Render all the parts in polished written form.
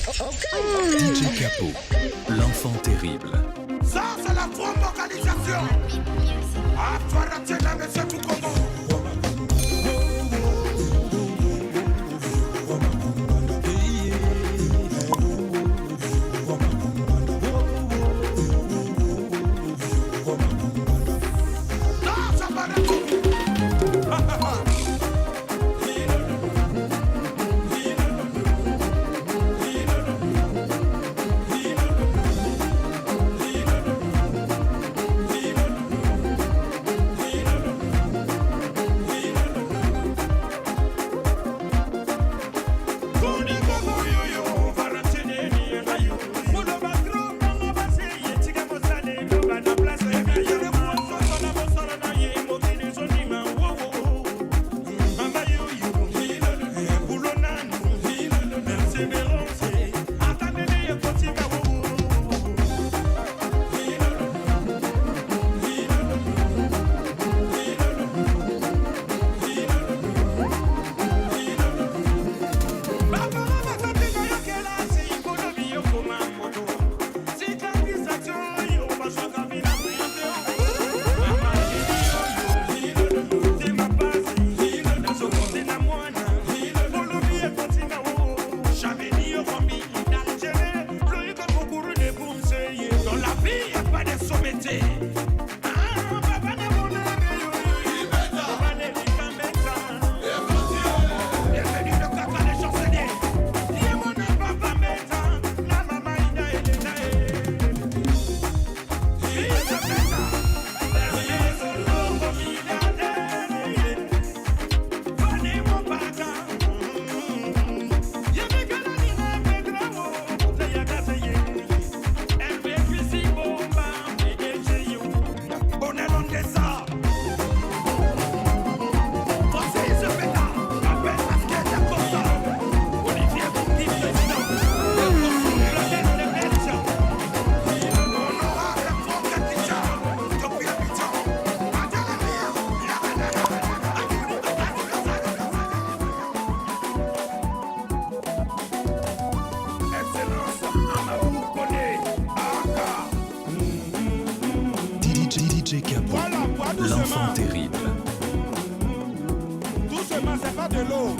DJ Capo, l'enfant terrible. Ça, c'est la grande vocalisation. Ah, toi, rater la maison tout comment. DJ Capo, l'enfant terrible. Doucement, c'est pas de l'eau.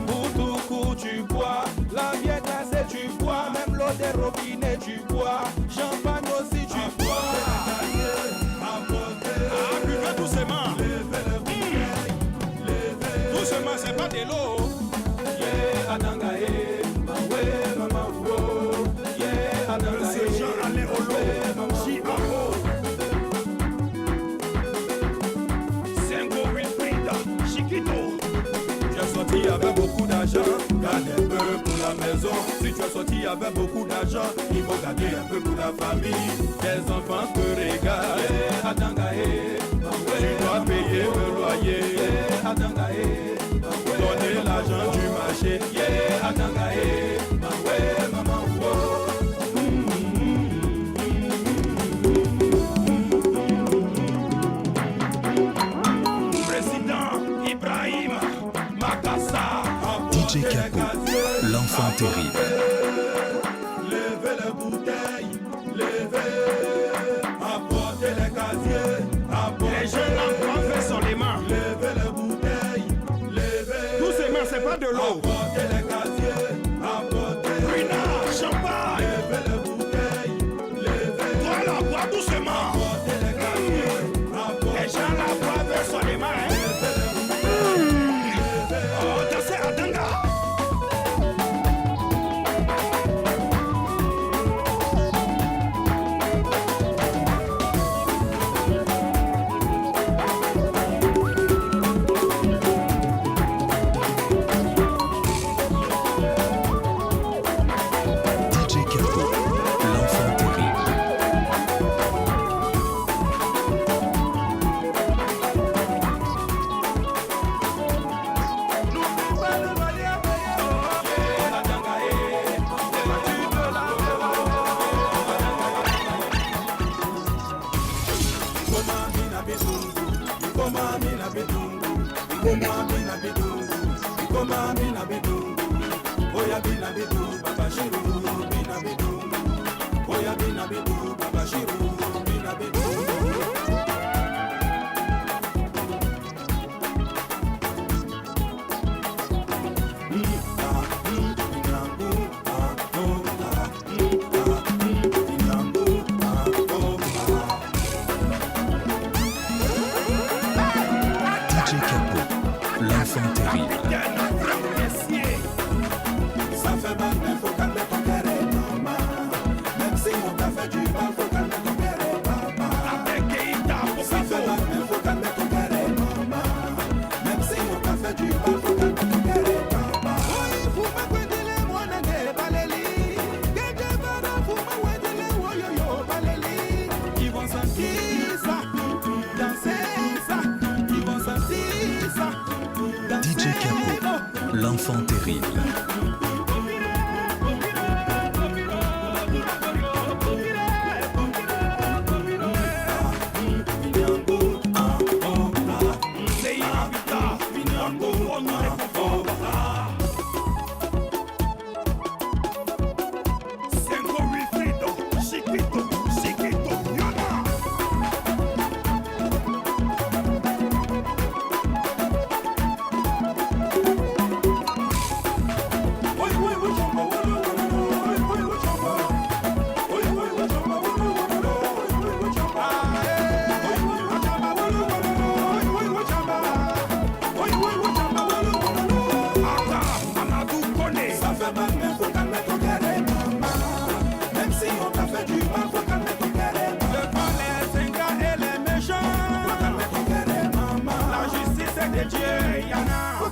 Pour tout coup tu bois, la vie est glacée tu bois, même l'eau des robinets tu bois, champagne aussi tu bois. Ah, buvez doucement. Doucement, c'est pas de l'eau. Yeah, Adangae, ouais, maman, oh, yeah, Adangae. Monsieur Jean allait au lot. Chicago. Sengo Wilfrida, Chiquito. Tu as sorti avec beaucoup d'argent, garde un peu pour la maison. Si tu as sorti avec beaucoup d'argent, il faut garder un peu pour la famille. Tes enfants te regardent, yeah, Adangae, tu dois payer le loyer, yeah, Adangae, donner l'argent du marché, yeah, Adangae, ouais, maman, oh. Président Ibrahim Makassa. DJ Capo, l'enfant terrible. Levez les bouteilles, levez, apportez les casiers, apportez. Les jeunes enfants fait sur les mains. Levez les bouteilles, levez. Doucement, c'est pas de l'eau. Apportez les casiers, apportez. Bruna, champagne. Levez les bouteilles, levez. Toi là, bois doucement. Apportez les casiers, apportez. Les gens là boivent sur les mains. Oh, dansez à Danga. Oya binabidu, Baba Shirou, binabidu. Oya binabidu, Baba Shirou, binabidu. DJ Capo, l'enfant terrible. Ça fait mal, mais faut calmer ton cœur et maman. Même si on t'a fait du mal, faut calmer ton cœur et maman. Ça fait mal, mais faut calmer ton cœur et maman. Même si on t'a fait du mal, faut calmer ton cœur et maman. Faut pas les moi n'ai pas les lits. Faut pas les yo baleli. Ils vont sentir ça, danser ça. Ils vont sentir ça, danser. DJ Capo, l'enfant terrible.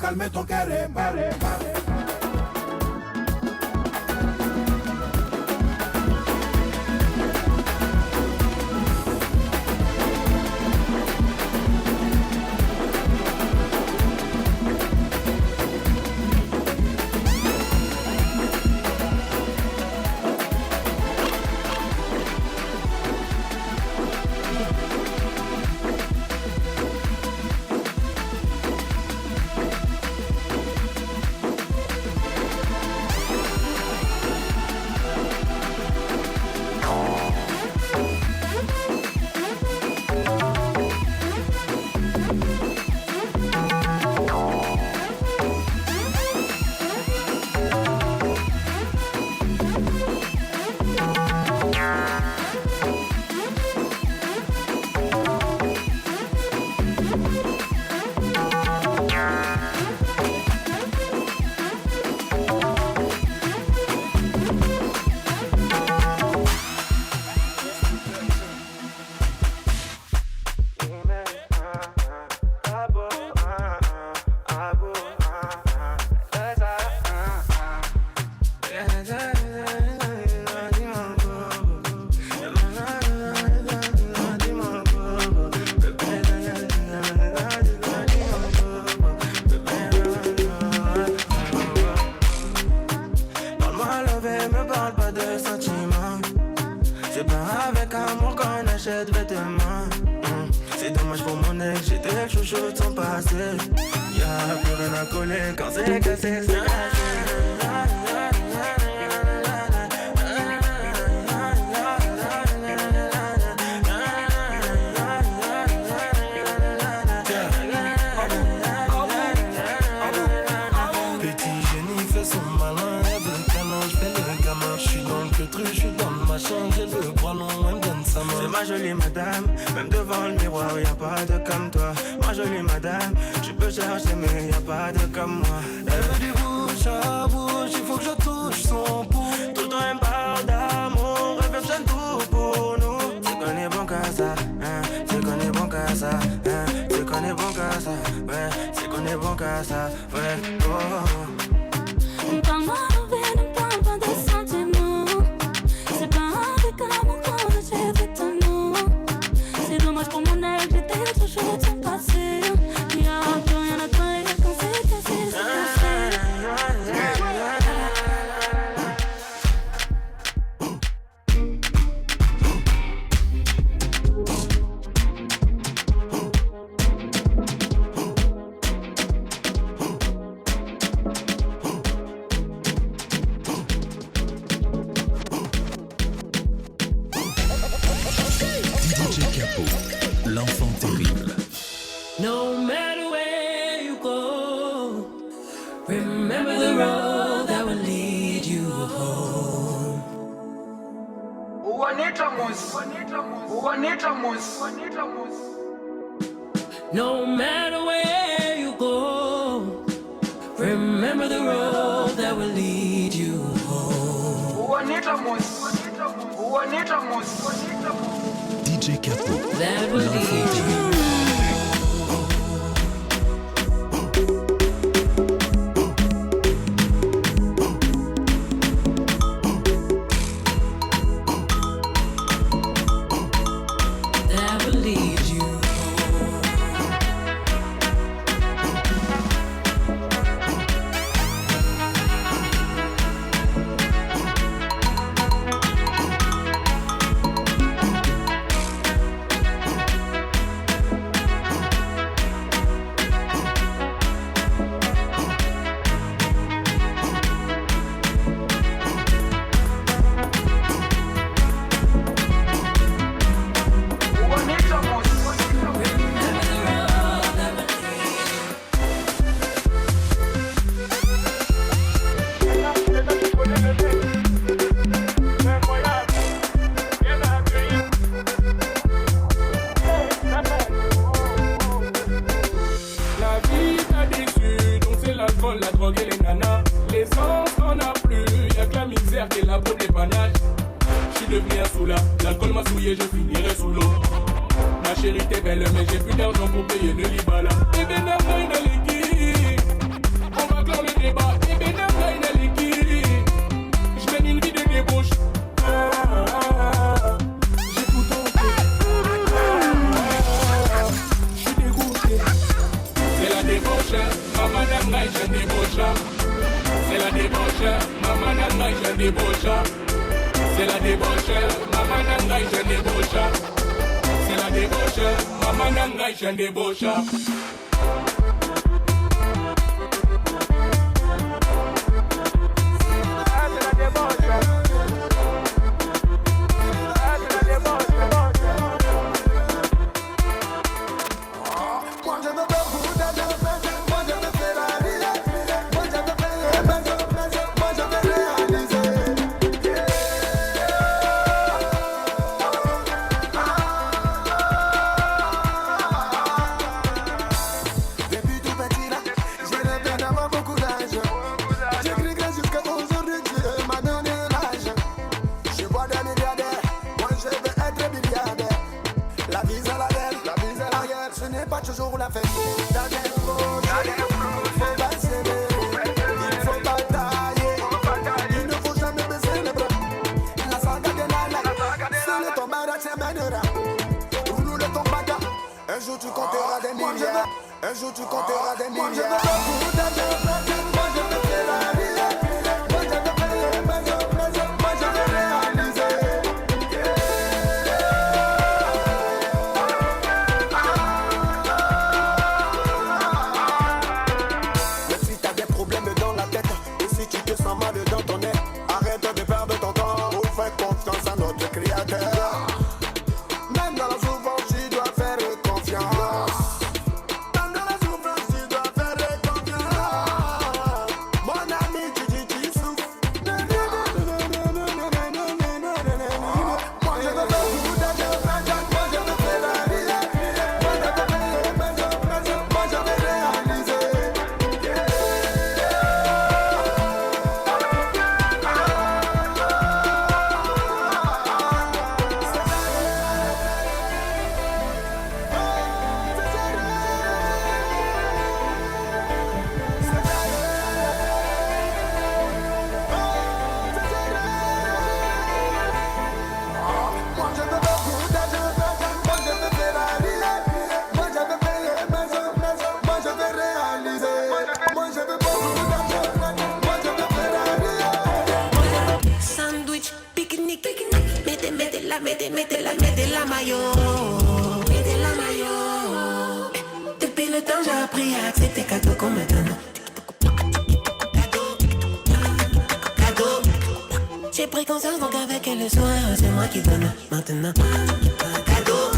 Calme ton cœur et marre. C'est dommage pour mon ex, j'étais le chouchou de son passé. Y'a plus rien à coller quand c'est cassé, c'est Petit génie fait son malin, elle veut qu'un ange fait le gamin. J'suis dans le truc, j'suis dans le machin, elle veut prendre long, elle me donne sa main. C'est ma jolie madame, même devant le miroir y'a pas de comme toi. Ma jolie madame, tu peux chercher mais y'a pas de comme moi. Elle veut du bouche à bouche, il faut que je touche son pouls. Tout le temps elle me parle d'amour, elle veut que j'aime tout pour nous. C'est qu'on est bon qu'à ça, hein, c'est qu'on est bon qu'à ça, hein, c'est qu'on est bon qu'à ça, ouais, c'est qu'on est bon qu'à ça, ouais, oh. Parle-moi d'envie, ne parle pas des sentiments. C'est pas avec amour qu'on a fait étonnant. C'est dommage pour mon ex, j'étais trop chaud de son passé. Y'a plus rien à faire quand c'est cassé, c'est cassé. No matter where you go, remember the road that will lead you home. DJ Capo, That will l'enfant lead terrible. you. That will lead you home. La vie t'a déçu, donc c'est l'alcool, la drogue et les nanas. L'essence t'en a plus, y'a que la misère qui est là pour dépannage. J'suis devenu un soula, l'alcool m'a souillé, je finirai sous l'eau. Ma chérie t'es belle, mais j'ai plus d'argent pour payer le libala. Et ben n'a l'équipe, on va clore le débat. Et ben n'a l'équipe, j'mène une vie de débauche. J'ai tout tenté, j'suis dégoûté. C'est la débauche, maman n'a je débauche. C'est la débauche, maman n'a je débauche. C'est la débauche, maman n'a je débauche. C'est la débauche, maman n'a je débauche. Depuis tout petit là, j'ai rêvé d'avoir beaucoup d'argent. J'ai cru que jusqu'à aujourd'hui Dieu m'a donné l'âge. Je vois des milliardaires, moi je veux être milliardaire. La vie c'est la guerre, la vie c'est la guerre. Ce n'est pas toujours la fête. Dans des projets, il faut pas s'aimer, il faut batailler. Il ne faut jamais baisser les bras. La saga de Nana, c'est le tombara qui mènera. Roule le tombaga, un jour tu compteras des milliards. Un jour tu compteras des milliards. Moi je veux beaucoup d'argent, moi je veux faire la vie. Moi je veux faire les maisons, moi je veux réaliser. Mais si t'as des problèmes dans la tête, ou si tu te sens mal dans ton nez, arrête de perdre ton temps, ou fais confiance à notre créateur. Même dans la souffrance, tu dois faire confiance. Même dans la souffrance, tu dois faire confiance. Mon ami, tu souffres. Moi je veux beaucoup d'argent, moi je veux faire la vie. Moi je veux faire les maisons, moi je veux réaliser. Moi je veux beaucoup d'argent, moi je veux faire la vie. Moi je veux faire les maisons, moi je veux réaliser. Moi je veux beaucoup d'argent, moi je veux faire la vie. Sandwich, pique-nique, mettez la maillot. Depuis le temps j'ai appris à accepter cadeau comme maintenant. Cadeau. J'ai pris conscience donc avec elle le soir, c'est moi qui donne maintenant. Cadeau.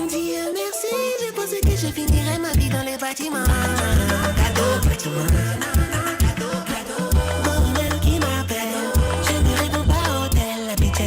Dieu merci, j'ai pensé que je finirais ma vie dans les bâtiments. Cadeau. Mon qui m'appelle, je ne réponds pas au tel, la bitch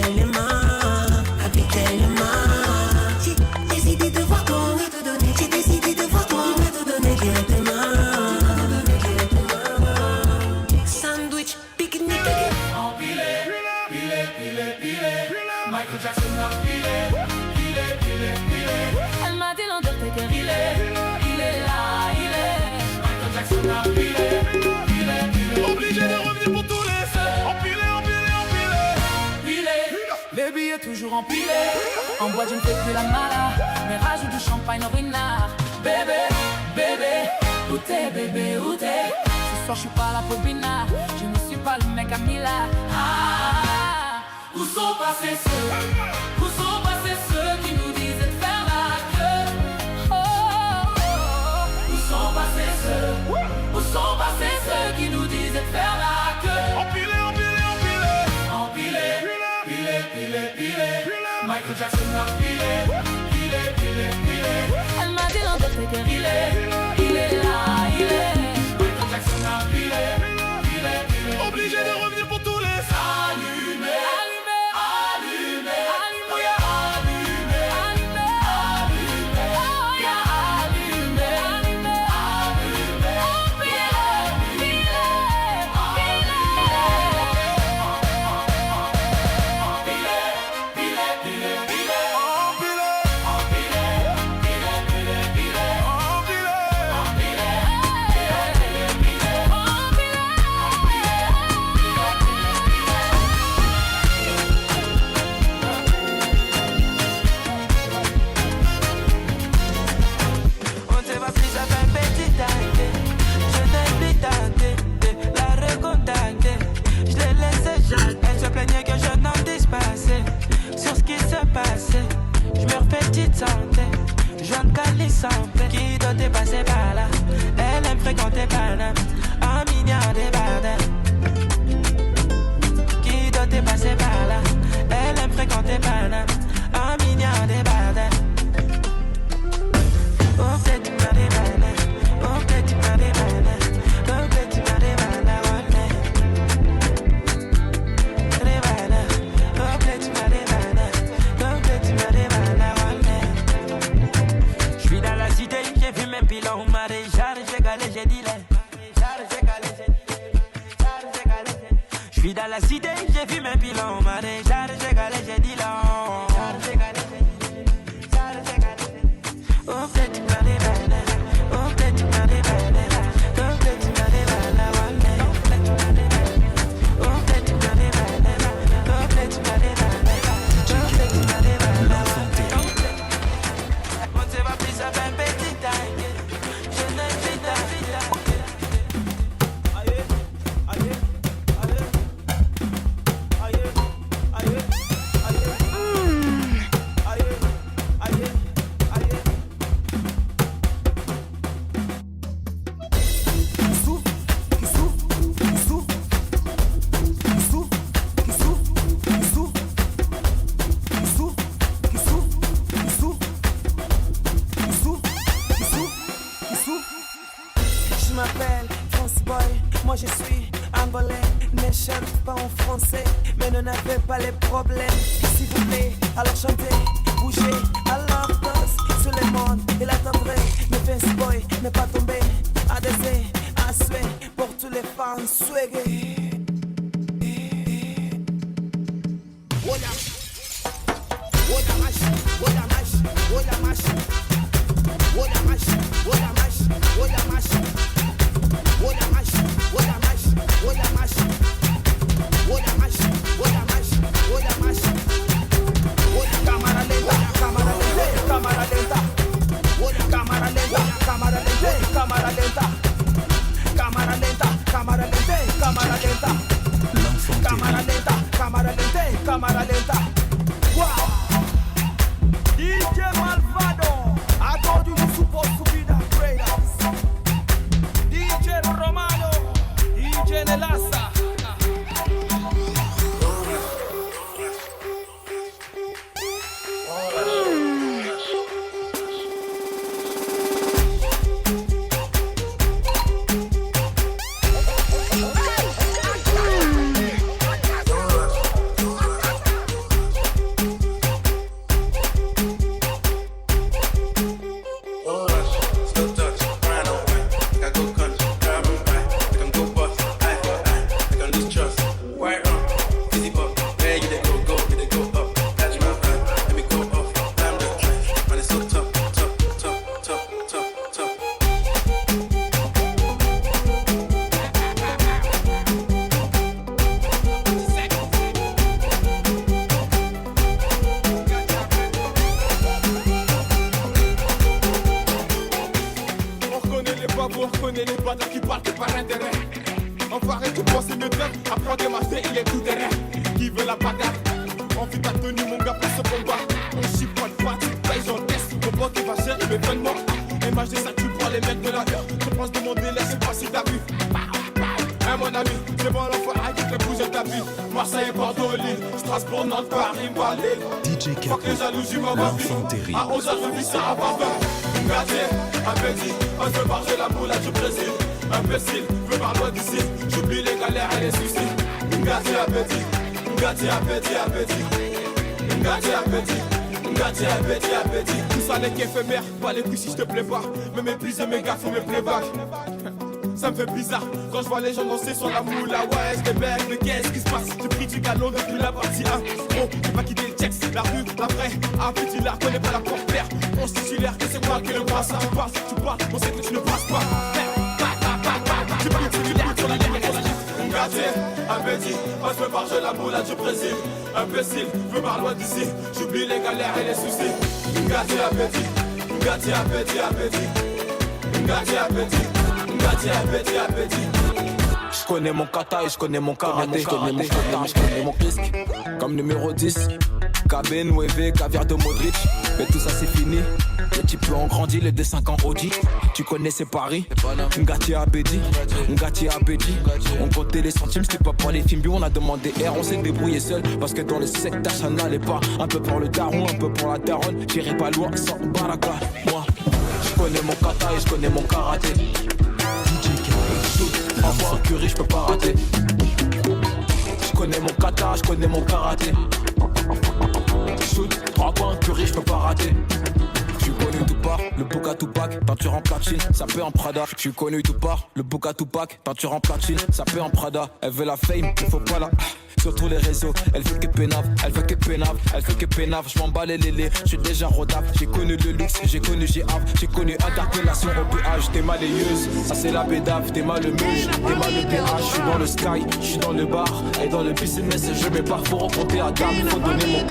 empilé. En boîte je ne fais plus la mala, mais rajoute du champagne au renard. Bébé, bébé, où t'es bébé, où t'es? Ce soir je suis pas là pour Bina, je ne suis pas le mec à Mila. Où sont passés ceux qui nous disaient de faire la queue? Où sont passés ceux qui nous disaient de faire la queue? Empilé, pilé. Michael Jackson a pilé. Elle m'a dit l'endroit que il est là, il est. Michael Jackson a pilé. Obligé de revenir pour tous les allumés. Jeune calissante qui doit passer par là. Elle aime fréquenter Paname, un milliard de bardins. Qui doit passer par là. Elle aime fréquenter Paname, un milliard de bardins. Oh peut-être tu m'as des bananes, oh peut-être tu m'as des bananes, oh peut-être tu m'as des bananes, des bananes, oh peut-être tu m'as des bananes, oh peut-être tu m'as des bananes. J'ai vu mes pilons, marée, j'ai galé, j'ai dit les. Je suis dans la cité, j'ai vu mes pilons, marée, j'ai galé, j'ai dit là. Oh, peut-être tu m'as des bananes, oh, peut-être tu m'as des bananes, oh, peut-être tu m'as des bananes, oh, peut-être tu m'as des bananes, oh, peut-être tu m'as des bananes, oh, peut-être tu m'as des bananes. On se va plus à 20 petits tanks. Je n'ai plus Je m'appelle France Boy, moi je suis angolais. Ne chante pas en français, mais ne n'avez pas les problèmes. S'il vous plaît, alors chantez, bougez, alors danse sur le monde et l'attendrez. Mais France Boy n'est pas tombé, adhésé, à souhait pour tous les fans swagés. Cámara lenta. Wow. DJ Malvado, I told you you're supposed to be the greatest. DJ Romano, DJ Nelasa. enfoiré, tu penses mieux bien. Après de masser, il est tout derrière. Qui veut la bagarre? On fait ta tenue, mon gars, pour ce combat. On chipote pas, tu payes, j'encaisse. Mon pote qui va gérer l'événement. Image des statues pour les mecs de la heure. Je pense de mon délai, c'est pas si t'as vu. Hein, mon ami, c'est bon l'enfoiré qui fait bouger ta vie. Marseille, Bordeaux, Lille, Strasbourg, Nantes, Paris, Lille. DJ Fuck Capo, les jalousies, ma vie. l'enfant terrible. À 11h, je vis ça à Barbin. Gardien, appétit, on se marcher la boule du Brésil. Imbécile, veux par loin d'ici. J'oublie les galères et les soucis. Gardien, appétit, gardien, appétit, appétit. Gardien, appétit. Appétit. Tout ça n'est qu'éphémère, pas les couilles si je te plais pas. Me mépriser mes gars, faut me playback. Ça me fait bizarre quand je vois les gens danser sur la moula. Ouais, je bec, mais qu'est-ce qui se passe? J'ai pris du galon depuis la partie 1. Oh, j'ai pas quitté le texte, la rue, la vraie. Un petit lard, connais pas la porte-père. On se titulaire, que c'est moi qui le passe. Tu parles, on sait que tu ne passes pas. Tu parles, tu titulaire sur la ligne. Gardien, appétit, moi je veux marcher la moula du Brésil. Imbécile, veux par loin d'ici. J'oublie les galères et les soucis. Gardien, appétit, gardien, appétit, appétit. Gardien, appétit. Je connais mon kata et je connais mon karaté. Je connais mon kata, je connais mon risque. Comme numéro 10, KB, Nueve, caviar de Modric. Mais tout ça c'est fini. Les types ont grandi, les D5 en Audi. Tu connais c'est Paris. Ngati Abedi, on comptait les centimes, c'était pas pour les films. On a demandé R, on s'est débrouillé seul. Parce que dans le secteur ça n'allait pas. Un peu pour le daron, un peu pour la daronne. J'irai pas loin sans baraka. Moi, je connais mon kata et je connais mon karaté. Envoie un curry, je peux pas rater. Je connais mon kata, je connais mon karaté. Shoot, 3 points, curry, je peux pas rater. Tu connais tout pas, le Boca Tupac, peinture en platine, ça peut en Prada. Tu connais tout pas, le Boca Tupac, peinture en platine, ça peut en Prada. Elle veut la fame, il faut pas la... Sur tous les réseaux, elle fait que pénave, elle fait que pénave, elle fait que pénave. Je m'en bats les lélés, je suis déjà rodable. J'ai connu le luxe, j'ai connu G-Av, j'ai connu interpellation au péage. T'es malayeuse, ça c'est la bédave, t'es mal le muge, t'es mal le PH. Je suis dans le sky, je suis dans le bar, et dans le business, je mets pas, faut rencontrer à table, faut donner mon...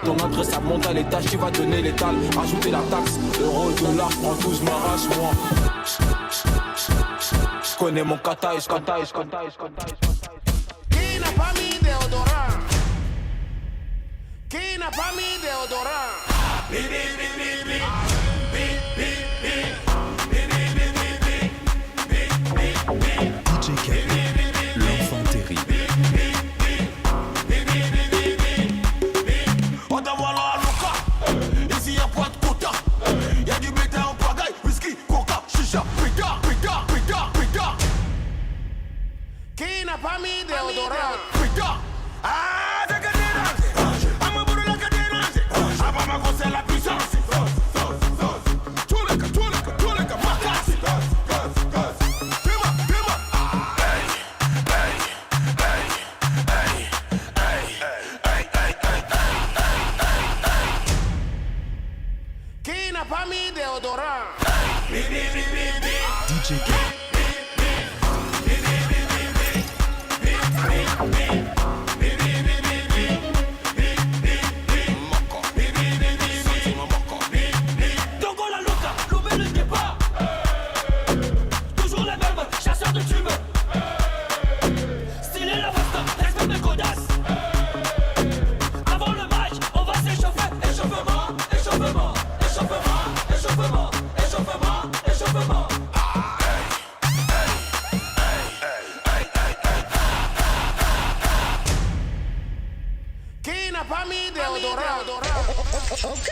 Ton entrée ça monte à l'étage, tu vas donner l'étal, ajouter la taxe, euro, dollar, prends tout, je m'arrache, moi. Je connais mon kata et je kata et je kata et je kata et je kata. Qui n'a pas mis déodorant? Qui n'a pas mis déodorant? DJ Capo, l'enfant terrible. On t'envoie la loca. Ici y'a pas de quota. Y'a du bétail en pagaille, whisky, coca, chicha, pita. Qui n'a pas mis déodorant? Pita. Ah, t'as qu'à déranger. I'm a bout de la cadéranger. Ah, bah, ma grosse, c'est la puissance. Tous les cas, ma casse. Dis-moi. Qui n'a pas mis déodorant? DJ Capo. Togo la loca, l'oubli le départ. Toujours les mêmes, chasseurs de tubes. Stylé la veste, respect de godasse. Avant le match, on va s'échauffer. Échauffement. Qui n'a pas mis déodorant? Ok.